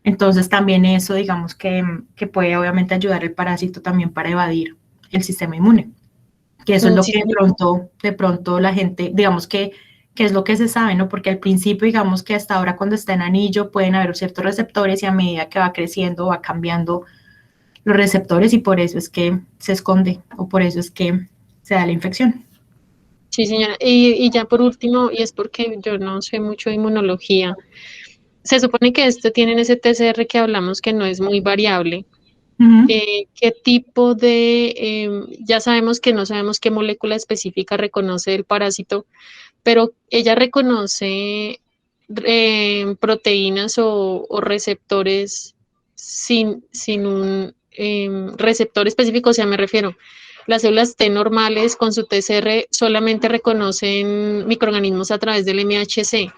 Entonces también eso, digamos, que puede obviamente ayudar el parásito también para evadir el sistema inmune. Que eso es lo que de pronto la gente, digamos que es lo que se sabe, ¿no? Porque al principio, digamos que hasta ahora cuando está en anillo pueden haber ciertos receptores y a medida que va creciendo va cambiando los receptores y por eso es que se esconde o por eso es que se da la infección. Sí, señora. Y ya por último, y es porque yo no sé mucho de inmunología, se supone que tienen ese TCR que hablamos que no es muy variable. ¿Qué tipo ya sabemos que no sabemos qué molécula específica reconoce el parásito, pero ella reconoce proteínas o receptores sin un receptor específico? O sea, me refiero, las células T normales con su TCR solamente reconocen microorganismos a través del MHC.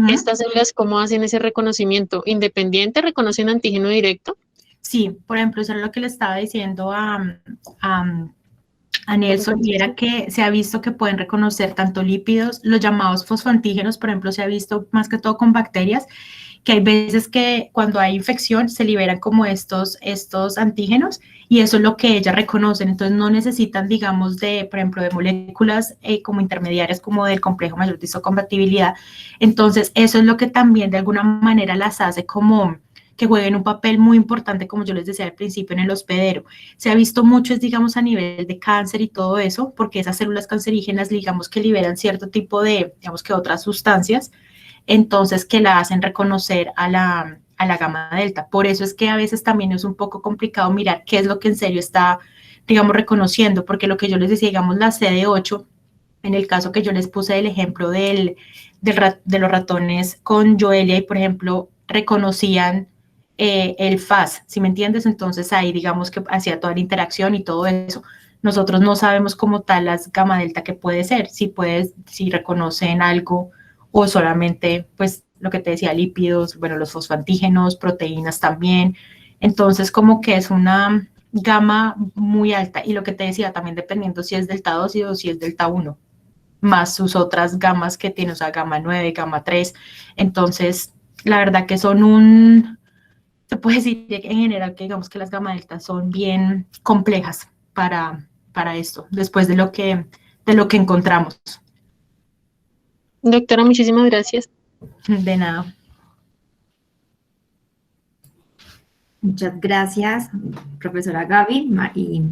¿Estas células cómo hacen ese reconocimiento? ¿Independiente? ¿Reconocen antígeno directo? Sí, por ejemplo, eso es lo que le estaba diciendo a Nelson, y era que se ha visto que pueden reconocer tanto lípidos, los llamados fosfoantígenos, por ejemplo, se ha visto más que todo con bacterias, que hay veces que cuando hay infección se liberan como estos antígenos, y eso es lo que ellas reconocen. Entonces no necesitan, digamos, por ejemplo, de moléculas como intermediarias como del complejo mayor de histocompatibilidad. Entonces eso es lo que también de alguna manera las hace como que jueguen un papel muy importante, como yo les decía al principio, en el hospedero. Se ha visto mucho, digamos, a nivel de cáncer y todo eso, porque esas células cancerígenas, digamos, que liberan cierto tipo de, digamos, que otras sustancias, entonces que la hacen reconocer a la gamma delta. Por eso es que a veces también es un poco complicado mirar qué es lo que en serio está, digamos, reconociendo, porque lo que yo les decía, digamos, la CD8, en el caso que yo les puse el ejemplo de los ratones con Joelia, y por ejemplo, reconocían el FAS, ¿sí me entiendes? Entonces ahí digamos que hacía toda la interacción y todo eso. Nosotros no sabemos como tal las gamma delta que puede ser, si reconocen algo o solamente, pues, lo que te decía, lípidos, bueno, los fosfantígenos, proteínas también. Entonces, como que es una gama muy alta, y lo que te decía, también dependiendo si es delta 2 o si es delta 1, más sus otras gamas que tiene, o sea, gama 9, gama 3. Entonces, la verdad que se puede decir en general que digamos que las gama deltas son bien complejas para esto, después de lo que encontramos. Doctora, muchísimas gracias. De nada. Muchas gracias, profesora Gaby y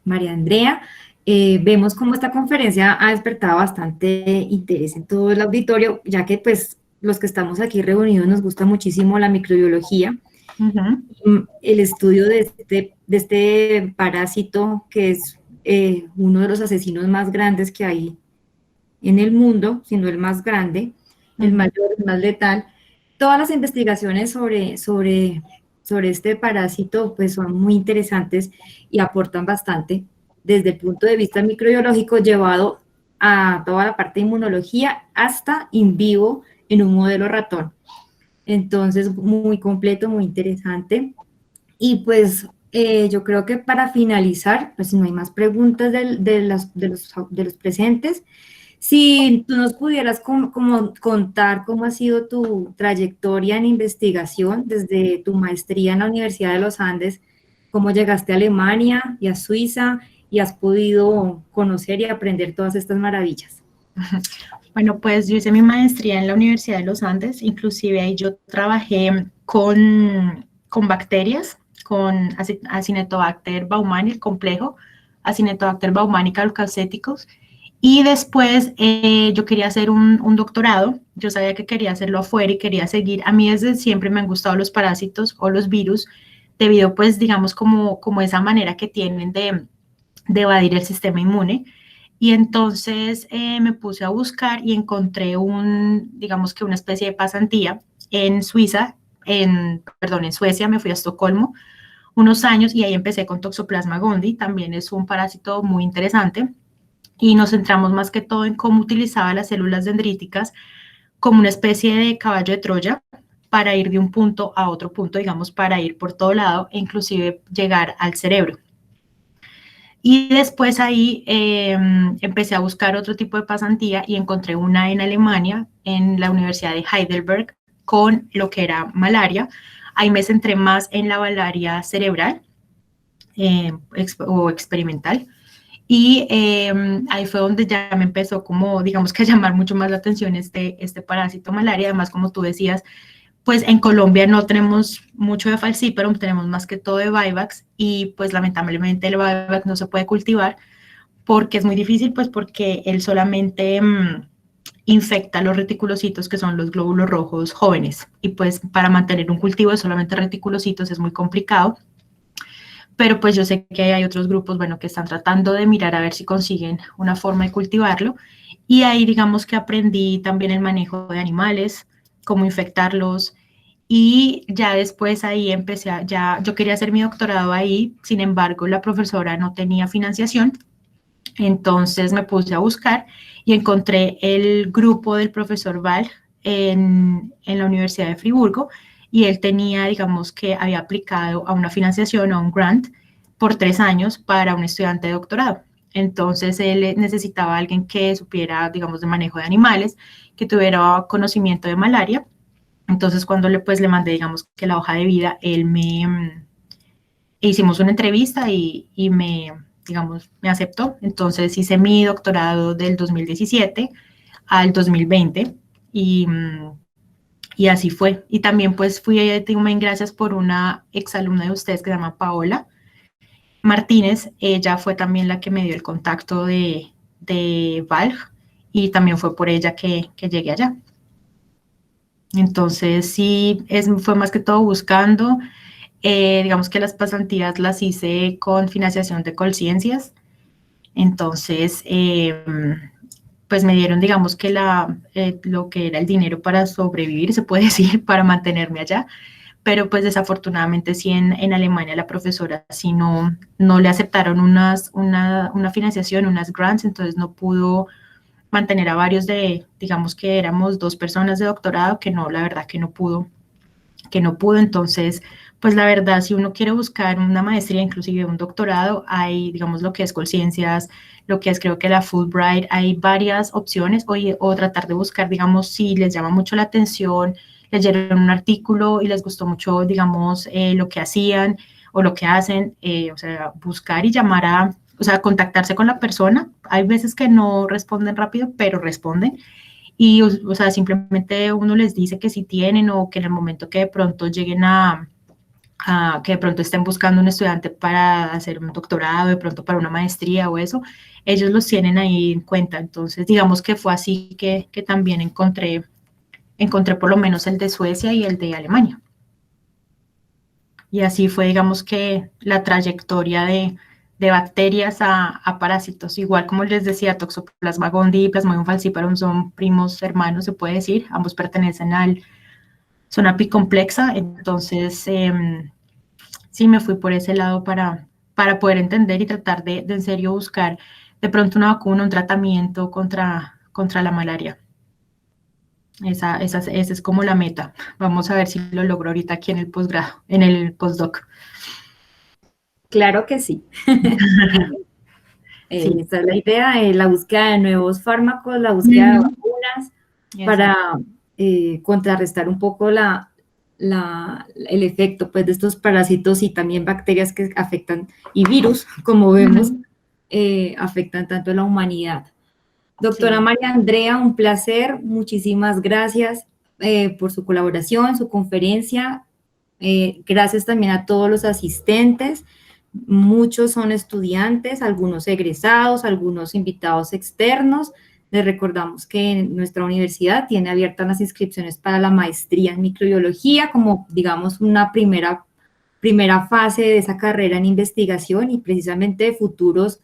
María Andrea. Vemos cómo esta conferencia ha despertado bastante interés en todo el auditorio, ya que pues los que estamos aquí reunidos nos gusta muchísimo la microbiología. El estudio de este parásito, que es uno de los asesinos más grandes que hay en el mundo, siendo el más grande, el mayor, el más letal. Todas las investigaciones sobre este parásito pues son muy interesantes y aportan bastante desde el punto de vista microbiológico, llevado a toda la parte de inmunología hasta in vivo en un modelo ratón. Entonces, muy completo, muy interesante. Y pues yo creo que para finalizar, pues si no hay más preguntas de los presentes, si tú nos pudieras como contar cómo ha sido tu trayectoria en investigación desde tu maestría en la Universidad de los Andes, cómo llegaste a Alemania y a Suiza y has podido conocer y aprender todas estas maravillas. Bueno, pues yo hice mi maestría en la Universidad de los Andes, inclusive ahí yo trabajé con bacterias, con Acinetobacter baumani, el complejo, Acinetobacter baumani calcacéticos, y después yo quería hacer un doctorado. Yo sabía que quería hacerlo afuera y quería seguir. A mí desde siempre me han gustado los parásitos o los virus, debido pues digamos como esa manera que tienen de evadir el sistema inmune. Y entonces me puse a buscar y encontré digamos que una especie de pasantía en Suiza, en Suecia. Me fui a Estocolmo unos años y ahí empecé con Toxoplasma gondii. También es un parásito muy interesante, y nos centramos más que todo en cómo utilizaba las células dendríticas como una especie de caballo de Troya para ir de un punto a otro punto, digamos, para ir por todo lado e inclusive llegar al cerebro. Y después ahí empecé a buscar otro tipo de pasantía y encontré una en Alemania, en la Universidad de Heidelberg, con lo que era malaria. Ahí me centré más en la malaria cerebral o experimental. Y ahí fue donde ya me empezó como, digamos que a llamar mucho más la atención este parásito malaria. Además, como tú decías, pues en Colombia no tenemos mucho de falciparum, tenemos más que todo de vivax, y pues lamentablemente el vivax no se puede cultivar porque es muy difícil, pues porque él solamente infecta los reticulocitos, que son los glóbulos rojos jóvenes, y pues para mantener un cultivo de solamente reticulocitos es muy complicado. Pero pues yo sé que hay otros grupos, bueno, que están tratando de mirar a ver si consiguen una forma de cultivarlo, y ahí digamos que aprendí también el manejo de animales, cómo infectarlos, y ya después ahí empecé yo quería hacer mi doctorado ahí. Sin embargo, la profesora no tenía financiación, entonces me puse a buscar y encontré el grupo del profesor Val en la Universidad de Friburgo, y él tenía, digamos que había aplicado a una financiación, a un grant, por 3 años para un estudiante de doctorado. Entonces, él necesitaba a alguien que supiera, digamos, de manejo de animales, que tuviera conocimiento de malaria. Entonces, cuando le mandé, digamos, que la hoja de vida, hicimos una entrevista y digamos, me aceptó. Entonces, hice mi doctorado del 2017 al 2020 y así fue. Y también, pues, gracias por una exalumna de ustedes que se llama Paola Martínez. Ella fue también la que me dio el contacto de Valg y también fue por ella que llegué allá. Entonces, sí, fue más que todo buscando. Digamos que las pasantías las hice con financiación de Colciencias. Entonces, pues me dieron, digamos que lo que era el dinero para sobrevivir, se puede decir, para mantenerme allá. Pero pues desafortunadamente sí en Alemania la profesora sí no le aceptaron una financiación, unas grants, entonces no pudo mantener a varios digamos que éramos 2 personas de doctorado, que no, la verdad que no pudo. Entonces, pues la verdad, si uno quiere buscar una maestría, inclusive un doctorado, hay, digamos, lo que es Colciencias, lo que es, creo que la Fulbright, hay varias opciones, o tratar de buscar, digamos, si les llama mucho la atención, leyeron un artículo y les gustó mucho, digamos, lo que hacían o lo que hacen, o sea, buscar y llamar o sea, contactarse con la persona. Hay veces que no responden rápido, pero responden. Y, o sea, simplemente uno les dice que sí tienen o que en el momento que de pronto lleguen que de pronto estén buscando un estudiante para hacer un doctorado, de pronto para una maestría o eso, ellos los tienen ahí en cuenta. Entonces, digamos que fue así que también encontré por lo menos el de Suecia y el de Alemania. Y así fue, digamos que la trayectoria de bacterias a parásitos. Igual como les decía, Toxoplasma gondii y Plasmodium falciparum son primos hermanos, se puede decir. Ambos pertenecen son apicomplexa. Entonces, sí me fui por ese lado para poder entender y tratar de en serio buscar de pronto una vacuna, un tratamiento contra la malaria. Esa es como la meta. Vamos a ver si lo logro ahorita aquí en el posgrado, en el postdoc. Claro que sí. Sí. Esa es la idea, la búsqueda de nuevos fármacos, la búsqueda de vacunas para contrarrestar un poco el efecto pues, de estos parásitos y también bacterias que afectan, y virus, como vemos, afectan tanto a la humanidad. Doctora María Andrea, un placer, muchísimas gracias por su colaboración, su conferencia. Gracias también a todos los asistentes. Muchos son estudiantes, algunos egresados, algunos invitados externos. Les recordamos que nuestra universidad tiene abiertas las inscripciones para la maestría en microbiología, como digamos una primera fase de esa carrera en investigación y precisamente de futuros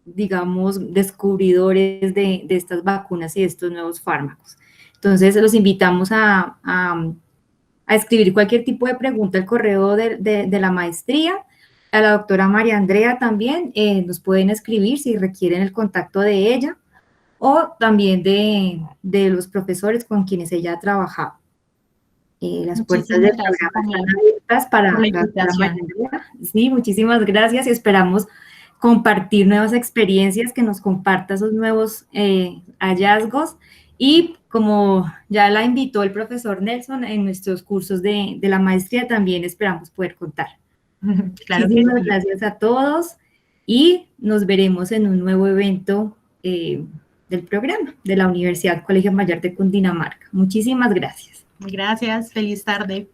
digamos, descubridores de estas vacunas y de estos nuevos fármacos. Entonces, los invitamos a escribir cualquier tipo de pregunta al correo de la maestría. A la doctora María Andrea también nos pueden escribir si requieren el contacto de ella o también de los profesores con quienes ella ha trabajado. Las puertas del programa están abiertas para la doctora María Andrea. Sí, muchísimas gracias y esperamos compartir nuevas experiencias, que nos comparta esos nuevos hallazgos y como ya la invitó el profesor Nelson en nuestros cursos de la maestría, también esperamos poder contar. Claro, muchísimas gracias a todos y nos veremos en un nuevo evento del programa de la Universidad Colegio Mayor de Cundinamarca. Muchísimas gracias. Gracias, feliz tarde.